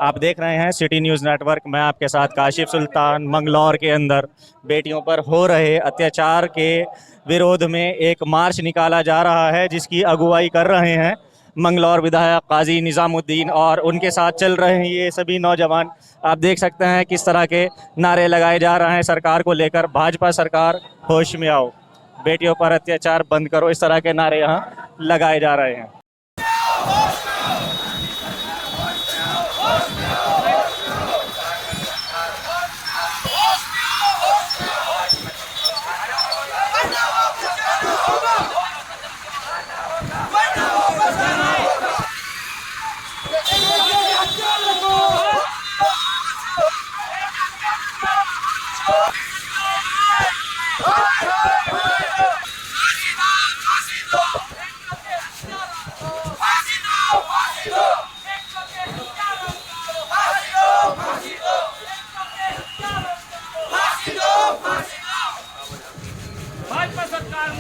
आप देख रहे हैं सिटी न्यूज़ नेटवर्क। मैं आपके साथ काशिफ सुल्तान। मंगलौर के अंदर बेटियों पर हो रहे अत्याचार के विरोध में एक मार्च निकाला जा रहा है, जिसकी अगुवाई कर रहे हैं मंगलौर विधायक काजी निज़ामुद्दीन और उनके साथ चल रहे हैं ये सभी नौजवान। आप देख सकते हैं किस तरह के नारे लगाए जा रहे हैं सरकार को लेकर। भाजपा सरकार होश में आओ, बेटियों पर अत्याचार बंद करो, इस तरह के नारे यहाँ लगाए जा रहे हैं। भाजपा सरकार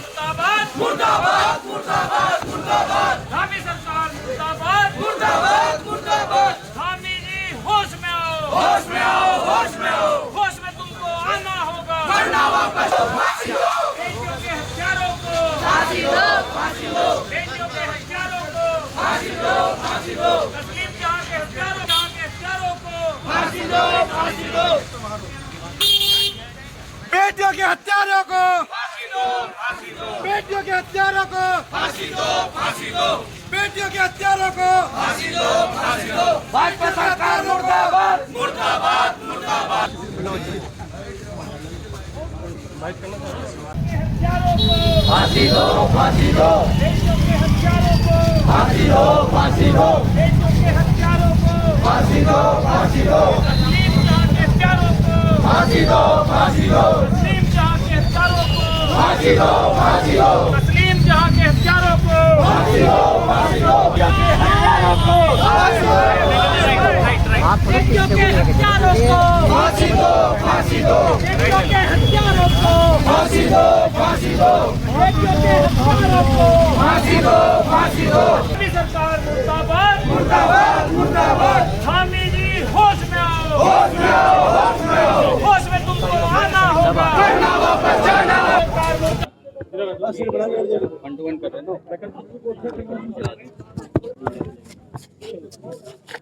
मुर्दाबाद मुर्दाबाद मुर्दाबाद मुर्दाबाद। धामी सरकार मुर्दाबाद मुर्दाबाद मुर्दाबाद। धामी जी होश में आओ, होश में आओ, होश में आओ। होश में तुमको आना होगा, वरना वापस फांसी दो। बेटियों के हत्यारों को फांसी दो, फांसी दो। बेटियों के हत्यारों को फांसी दो, फांसी दो। तस्लीम जहां के हत्यारों को फांसी दो, फांसी दो। बेटियों के हत्यारों को फांसी दो, फांसी दो। बेटियों के हत्यारों को फांसी दो, फांसी दो। बेटियों के हत्यारों को फांसी दो, फांसी दो। भाजपा सरकार मुर्दाबाद मुर्दाबाद मुर्दाबाद। फांसी दो, फांसी दो। बेटियों के हत्यारों को फांसी दो, फांसी दो। बेटियों के हत्यारों को फांसी दो, फांसी दो। तस्लीम जहां के हत्यारों को फांसी दो, फांसी दो। तस्लीम जहां के हत्यारों को फांसी दो, फांसी दो। तस्लीम जहां के हत्यारों को फांसी दो, फांसी दो। बेटियों के हत्यारों को फांसी दो, फांसी दो। बेटियों के हत्यारों को फांसी दो, फांसी दो। बेटियों के हत्यारों को फांसी दो, फांसी दो। धामी सरकार मुर्दाबाद मुर्दाबाद मुर्दाबाद। धामी जी होश में आओ, होश में आओ, होश में आओ। होश में तुमको आना होगा, वरना वापस जाना।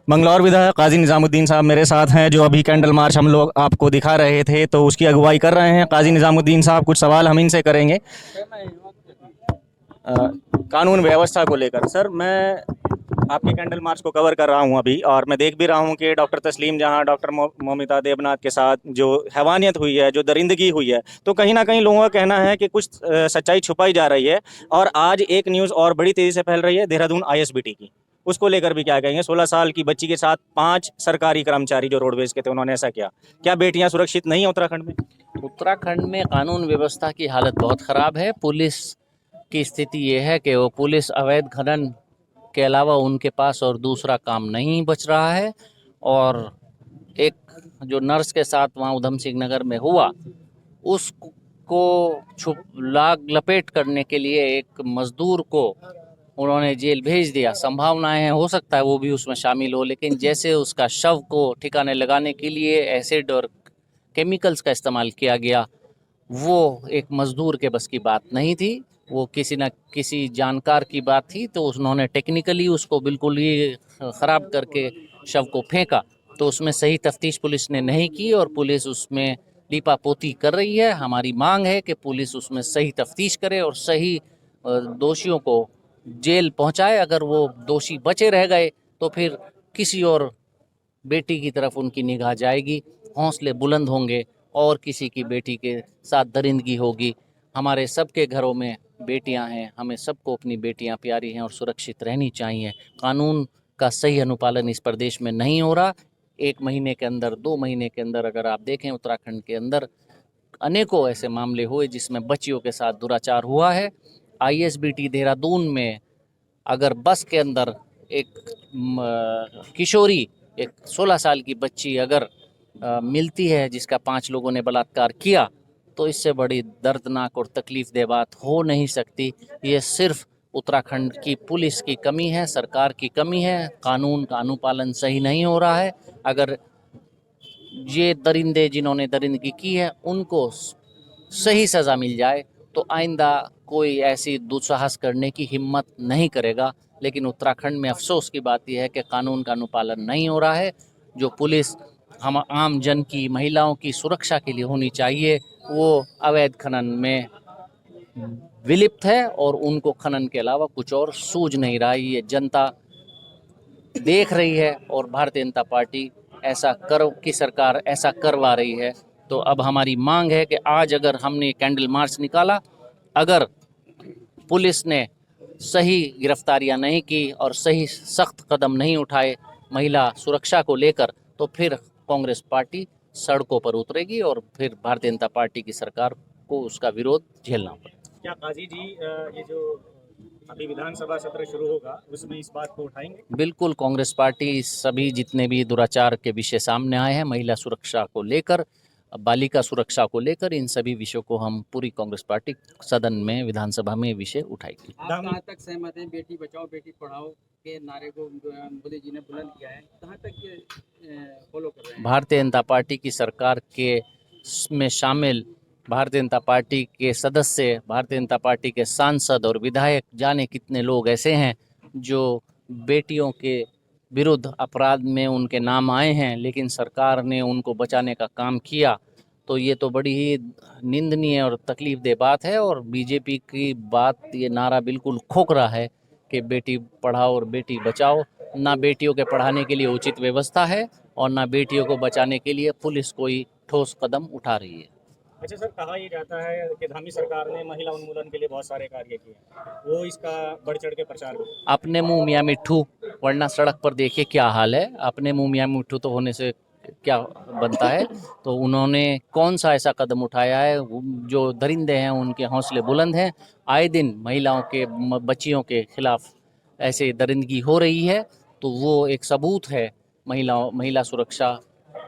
मंगलौर विधायक काजी निज़ामुद्दीन साहब मेरे साथ हैं, जो अभी कैंडल मार्च हम लोग आपको दिखा रहे थे तो उसकी अगुवाई कर रहे हैं। काजी निज़ामुद्दीन साहब, कुछ सवाल हम इनसे करेंगे कानून व्यवस्था को लेकर। सर, मैं आपके कैंडल मार्च को कवर कर रहा हूं अभी, और मैं देख भी रहा हूं कि डॉक्टर तस्लीम जहां, डॉक्टर मौमिता देबनाथ के साथ जो हैवानियत हुई है, जो दरिंदगी हुई है, तो कहीं ना कहीं लोगों का कहना है कि कुछ सच्चाई छुपाई जा रही है। और आज एक न्यूज़ और बड़ी तेज़ी से फैल रही है देहरादून आईएसबीटी की, उसको लेकर भी क्या कहेंगे? 16 साल की बच्ची के साथ 5 सरकारी कर्मचारी जो रोडवेज के थे, उन्होंने ऐसा किया। क्या बेटियां सुरक्षित नहीं हैं उत्तराखंड में? उत्तराखंड में कानून व्यवस्था की हालत बहुत ख़राब है। पुलिस की स्थिति ये है कि वो पुलिस अवैध खनन के अलावा उनके पास और दूसरा काम नहीं बच रहा है। और एक जो नर्स के साथ वहाँ उधम सिंह नगर में हुआ, उसको छुप लाग लपेट करने के लिए एक मज़दूर को उन्होंने जेल भेज दिया। संभावनाएं हैं हो सकता है वो भी उसमें शामिल हो, लेकिन जैसे उसका शव को ठिकाने लगाने के लिए एसिड और केमिकल्स का इस्तेमाल किया गया, वो एक मज़दूर के बस की बात नहीं थी। वो किसी न किसी जानकार की बात थी, तो उन्होंने टेक्निकली उसको बिल्कुल ही ख़राब करके शव को फेंका। तो उसमें सही तफ्तीश पुलिस ने नहीं की और पुलिस उसमें लीपापोती कर रही है। हमारी मांग है कि पुलिस उसमें सही तफ्तीश करे और सही दोषियों को जेल पहुंचाए। अगर वो दोषी बचे रह गए तो फिर किसी और बेटी की तरफ उनकी निगाह जाएगी, हौसले बुलंद होंगे और किसी की बेटी के साथ दरिंदगी होगी। हमारे सबके घरों में बेटियां हैं, हमें सबको अपनी बेटियां प्यारी हैं और सुरक्षित रहनी चाहिए। कानून का सही अनुपालन इस प्रदेश में नहीं हो रहा। 1 महीने के अंदर, 2 महीने के अंदर अगर आप देखें उत्तराखंड के अंदर अनेकों ऐसे मामले हुए जिसमें बच्चियों के साथ दुराचार हुआ है। आईएसबीटी देहरादून में अगर बस के अंदर एक किशोरी, एक 16 साल की बच्ची अगर मिलती है जिसका 5 लोगों ने बलात्कार किया, तो इससे बड़ी दर्दनाक और तकलीफ दे बात हो नहीं सकती। ये सिर्फ उत्तराखंड की पुलिस की कमी है, सरकार की कमी है, कानून का अनुपालन सही नहीं हो रहा है। अगर ये दरिंदे जिन्होंने दरिंदगी की है उनको सही सज़ा मिल जाए तो आइंदा कोई ऐसी दुस्साहस करने की हिम्मत नहीं करेगा। लेकिन उत्तराखंड में अफसोस की बात यह है कि कानून का अनुपालन नहीं हो रहा है। जो पुलिस हम आम जन की, महिलाओं की सुरक्षा के लिए होनी चाहिए, वो अवैध खनन में विलिप्त है और उनको खनन के अलावा कुछ और सूझ नहीं रहा है। ये जनता देख रही है और भारतीय जनता पार्टी की सरकार ऐसा करवा रही है। तो अब हमारी मांग है कि आज अगर हमने कैंडल मार्च निकाला, अगर पुलिस ने सही गिरफ्तारियां नहीं की और सही सख्त कदम नहीं उठाए महिला सुरक्षा को लेकर, तो फिर कांग्रेस पार्टी सड़कों पर उतरेगी और फिर भारतीय जनता पार्टी की सरकार को उसका विरोध झेलना पड़ेगा। क्या काजी जी ये जो अभी विधानसभा सत्र शुरू होगा उसमें इस बात को उठाएंगे? बिल्कुल, कांग्रेस पार्टी सभी जितने भी दुराचार के विषय सामने आए हैं, महिला सुरक्षा को लेकर, बालिका सुरक्षा को लेकर, इन सभी विषयों को हम पूरी कांग्रेस पार्टी सदन में, विधानसभा में विषय उठाएगी। आप कहाँ तक सहमत हैं? बेटी बचाओ बेटी पढ़ाओ के नारे को मोदी जी ने बुलंद किया है, कहाँ तक ये फॉलो कर रहे हैं? भारतीय जनता पार्टी की सरकार के में शामिल भारतीय जनता पार्टी के सदस्य, भारतीय जनता पार्टी के सांसद और विधायक, जाने कितने लोग ऐसे हैं जो बेटियों के विरुद्ध अपराध में उनके नाम आए हैं, लेकिन सरकार ने उनको बचाने का काम किया। तो ये तो बड़ी ही निंदनीय और तकलीफदेह बात है। और बीजेपी की बात, ये नारा बिल्कुल खोखला है कि बेटी पढ़ाओ और बेटी बचाओ। ना बेटियों के पढ़ाने के लिए उचित व्यवस्था है और ना बेटियों को बचाने के लिए पुलिस कोई ठोस कदम उठा रही है। अच्छा सर, कहा यह जाता है कि धामी सरकार ने महिला उन्मूलन के लिए बहुत सारे कार्य किए, वो इसका बढ़ चढ़ के प्रचार हो। अपने मुंह मियाँ मिट्ठू, वरना सड़क पर देखिए क्या हाल है। अपने मुंह मियाँ मिट्ठू तो होने से क्या बनता है? तो उन्होंने कौन सा ऐसा कदम उठाया है? जो दरिंदे हैं उनके हौसले बुलंद हैं। आए दिन महिलाओं के, बच्चियों के खिलाफ ऐसे दरिंदगी हो रही है, तो वो एक सबूत है। महिला सुरक्षा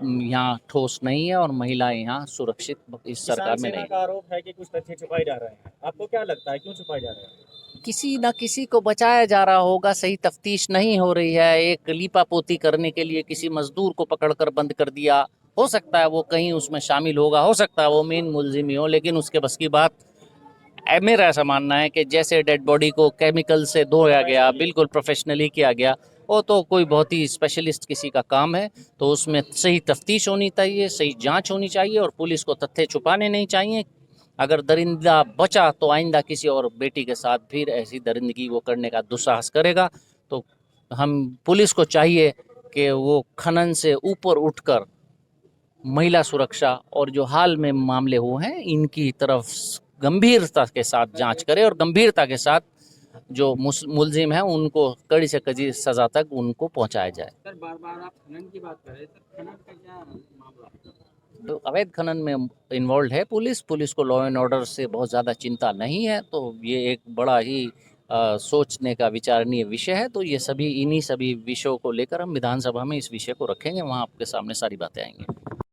यहाँ ठोस नहीं है और महिलाएं यहाँ सुरक्षित इस सरकार में नहीं। का आरोप है कि कुछ तथ्य छुपाए जा रहे हैं, आपको क्या लगता है क्यों छुपाए जा रहे हैं? किसी न किसी को बचाया जा रहा होगा, सही तफ्तीश नहीं हो रही है। एक लीपापोती करने के लिए किसी मजदूर को पकड़कर बंद कर दिया, हो सकता है वो कहीं उसमें शामिल होगा, हो सकता है वो मेन मुलजिम ही हो, लेकिन उसके बस की बात। मेरा ऐसा मानना है कि जैसे डेड बॉडी को केमिकल से धोया गया, बिल्कुल प्रोफेशनली किया गया, वो तो कोई बहुत ही स्पेशलिस्ट किसी का काम है। तो उसमें सही तफ्तीश होनी चाहिए, सही जांच होनी चाहिए और पुलिस को तथ्य छुपाने नहीं चाहिए। अगर दरिंदा बचा तो आइंदा किसी और बेटी के साथ फिर ऐसी दरिंदगी वो करने का दुस्साहस करेगा। तो हम पुलिस को चाहिए कि वो खनन से ऊपर उठकर महिला सुरक्षा और जो हाल में मामले हुए हैं इनकी तरफ गंभीरता के साथ जांच करे और गंभीरता के साथ जो मुलजिम हैं उनको कड़ी से कड़ी सजा तक उनको पहुंचाया जाए। सर बार बार आप खनन की बात कर रहे हैं, सर खनन का क्या मामला? तो अवैध खनन में इन्वॉल्व है पुलिस को लॉ एंड ऑर्डर से बहुत ज़्यादा चिंता नहीं है। तो ये एक बड़ा ही सोचने का विचारणीय विषय है। तो ये इन्हीं सभी विषयों को लेकर हम विधानसभा में इस विषय को रखेंगे, वहाँ आपके सामने सारी बातें आएंगी।